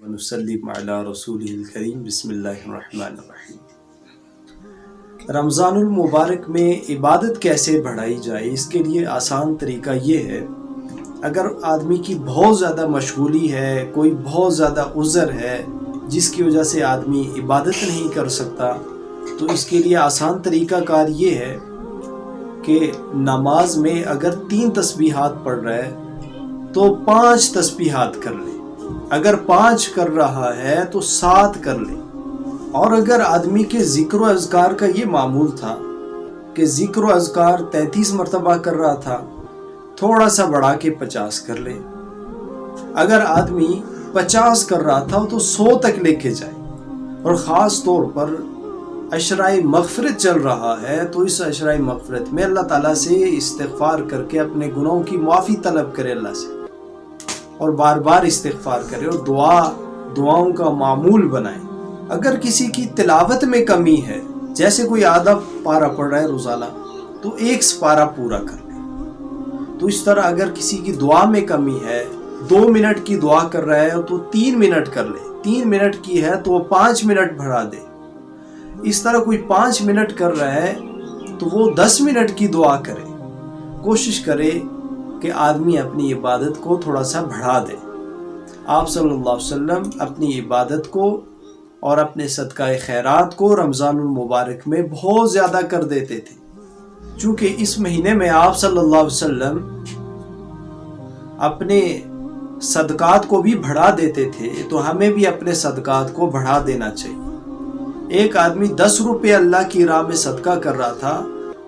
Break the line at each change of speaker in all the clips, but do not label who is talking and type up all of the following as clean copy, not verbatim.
ونسلم علی رسولہ الکریم بسم اللہ الرحمن الرحیم۔ رمضان المبارک میں عبادت کیسے بڑھائی جائے، اس کے لیے آسان طریقہ یہ ہے، اگر آدمی کی بہت زیادہ مشغولی ہے، کوئی بہت زیادہ عذر ہے جس کی وجہ سے آدمی عبادت نہیں کر سکتا، تو اس کے لیے آسان طریقہ کار یہ ہے کہ نماز میں اگر 3 تسبیحات پڑھ رہا ہے تو 5 تسبیحات کر لے، اگر 5 کر رہا ہے تو 7 کر لے۔ اور اگر آدمی کے ذکر و اذکار کا یہ معمول تھا کہ ذکر و اذکار 33 مرتبہ کر رہا تھا، تھوڑا سا بڑھا کے 50 کر لے۔ اگر آدمی 50 کر رہا تھا تو 100 تک لے کے جائے۔ اور خاص طور پر عشرۂ مغفرت چل رہا ہے تو اس عشرۂ مغفرت میں اللہ تعالیٰ سے استغفار کر کے اپنے گناہوں کی معافی طلب کرے اللہ سے، اور بار بار استغفار کرے اور دعاؤں کا معمول بنائے۔ اگر کسی کی تلاوت میں کمی ہے، جیسے کوئی آدھا پارہ پڑھ رہا ہے روزانہ، تو 1 پارہ پورا کر لے۔ تو اس طرح اگر کسی کی دعا میں کمی ہے، 2 منٹ کی دعا کر رہا ہے تو 3 منٹ کر لے، 3 منٹ کی ہے تو 5 منٹ بڑھا دے۔ اس طرح کوئی 5 منٹ کر رہا ہے تو وہ 10 منٹ کی دعا کرے۔ کوشش کرے کہ آدمی اپنی عبادت کو تھوڑا سا بڑھا دے۔ آپ صلی اللہ علیہ وسلم اپنی عبادت کو اور اپنے صدقہ خیرات کو رمضان المبارک میں بہت زیادہ کر دیتے تھے، چونکہ اس مہینے میں آپ صلی اللہ علیہ وسلم اپنے صدقات کو بھی بڑھا دیتے تھے، تو ہمیں بھی اپنے صدقات کو بڑھا دینا چاہیے۔ ایک آدمی 10 روپے اللہ کی راہ میں صدقہ کر رہا تھا،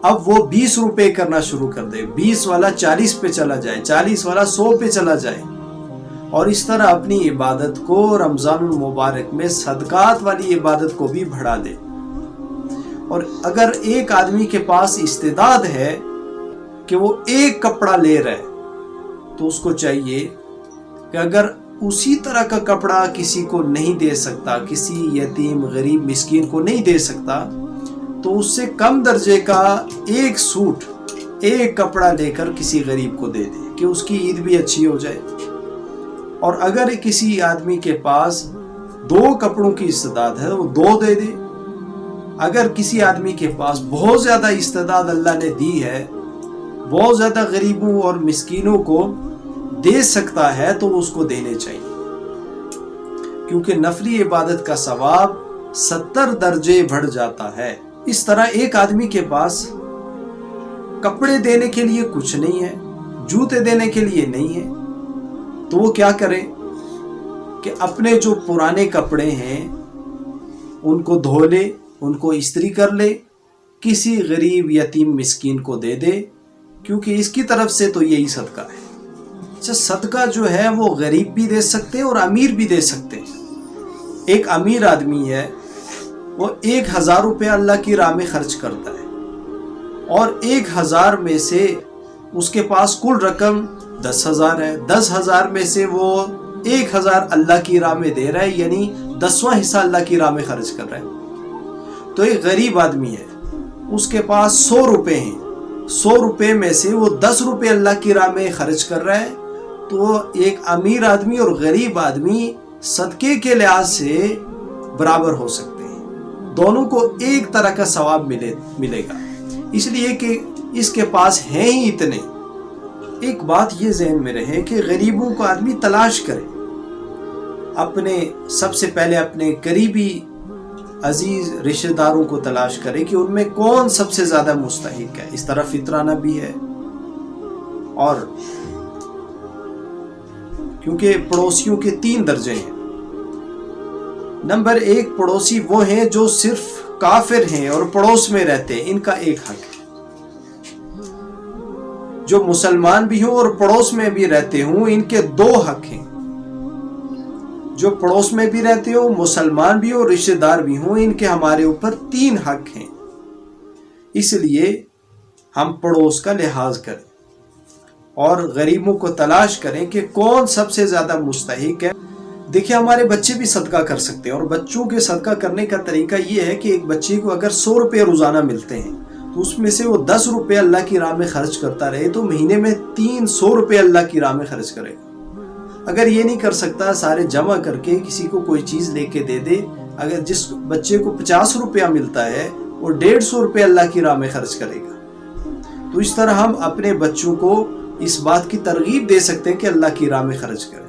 اب وہ 20 روپے کرنا شروع کر دے، 20 والا 40 پہ چلا جائے، 40 والا 100 پہ چلا جائے، اور اس طرح اپنی عبادت کو رمضان المبارک میں صدقات والی عبادت کو بھی بڑھا دے۔ اور اگر ایک آدمی کے پاس استعداد ہے کہ وہ 1 کپڑا لے رہا ہے، تو اس کو چاہیے کہ اگر اسی طرح کا کپڑا کسی کو نہیں دے سکتا، کسی یتیم غریب مسکین کو نہیں دے سکتا، تو اس سے کم درجے کا 1 سوٹ، 1 کپڑا لے کر کسی غریب کو دے دے کہ اس کی عید بھی اچھی ہو جائے۔ اور اگر کسی آدمی کے پاس 2 کپڑوں کی استعداد ہے وہ 2 دے دے۔ اگر کسی آدمی کے پاس بہت زیادہ استعداد اللہ نے دی ہے، بہت زیادہ غریبوں اور مسکینوں کو دے سکتا ہے، تو اس کو دینے چاہیے، کیونکہ نفلی عبادت کا ثواب 70 درجے بڑھ جاتا ہے۔ اس طرح ایک آدمی کے پاس کپڑے دینے کے لیے کچھ نہیں ہے، جوتے دینے کے لیے نہیں ہے، تو وہ کیا کرے کہ اپنے جو پرانے کپڑے ہیں ان کو دھو لے، ان کو استری کر لے، کسی غریب یتیم مسکین کو دے دے، کیونکہ اس کی طرف سے تو یہی صدقہ ہے۔ اچھا، صدقہ جو ہے وہ غریب بھی دے سکتے ہیں اور امیر بھی دے سکتے ہیں۔ ایک امیر آدمی ہے، وہ 1000 روپے اللہ کی راہ میں خرچ کرتا ہے، اور 1000 میں سے اس کے پاس کل رقم 10,000 ہے، 10,000 میں سے وہ 1000 اللہ کی راہ میں دے رہا ہے، یعنی 10واں حصہ اللہ کی راہ میں خرچ کر رہا ہے۔ تو ایک غریب آدمی ہے، اس کے پاس 100 روپے ہیں، 100 روپے میں سے وہ 10 روپے اللہ کی راہ میں خرچ کر رہا ہے، تو ایک امیر آدمی اور غریب آدمی صدقے کے لحاظ سے برابر ہو سکتے ہیں، دونوں کو ایک طرح کا ثواب ملے گا، اس لیے کہ اس کے پاس ہیں ہی اتنے۔ ایک بات یہ ذہن میں رہے کہ غریبوں کو آدمی تلاش کرے، سب سے پہلے اپنے قریبی عزیز رشتہ داروں کو تلاش کرے کہ ان میں کون سب سے زیادہ مستحق ہے۔ اس طرح فطرانہ بھی ہے، اور کیونکہ پڑوسیوں کے 3 درجے ہیں۔ نمبر 1 پڑوسی وہ ہیں جو صرف کافر ہیں اور پڑوس میں رہتے ہیں، ان کا 1 حق ہے۔ جو مسلمان بھی ہوں اور پڑوس میں بھی رہتے ہوں، ان کے 2 حق ہیں۔ جو پڑوس میں بھی رہتے ہوں، مسلمان بھی ہوں، رشتہ دار بھی ہوں، ان کے ہمارے اوپر 3 حق ہیں۔ اس لیے ہم پڑوس کا لحاظ کریں اور غریبوں کو تلاش کریں کہ کون سب سے زیادہ مستحق ہے۔ دیکھیں، ہمارے بچے بھی صدقہ کر سکتے ہیں، اور بچوں کے صدقہ کرنے کا طریقہ یہ ہے کہ ایک بچے کو اگر 100 روپے روزانہ ملتے ہیں، تو اس میں سے وہ 10 روپے اللہ کی راہ میں خرچ کرتا رہے، تو مہینے میں 300 روپے اللہ کی راہ میں خرچ کرے گا۔ اگر یہ نہیں کر سکتا سارے جمع کر کے کسی کو کوئی چیز لے کے دے دے. اگر جس بچے کو 50 روپیہ ملتا ہے وہ 150 روپے اللہ کی راہ میں خرچ کرے گا. تو اس طرح ہم اپنے بچوں کو اس بات کی ترغیب دے سکتے ہیں کہ اللہ کی راہ میں خرچ کریں.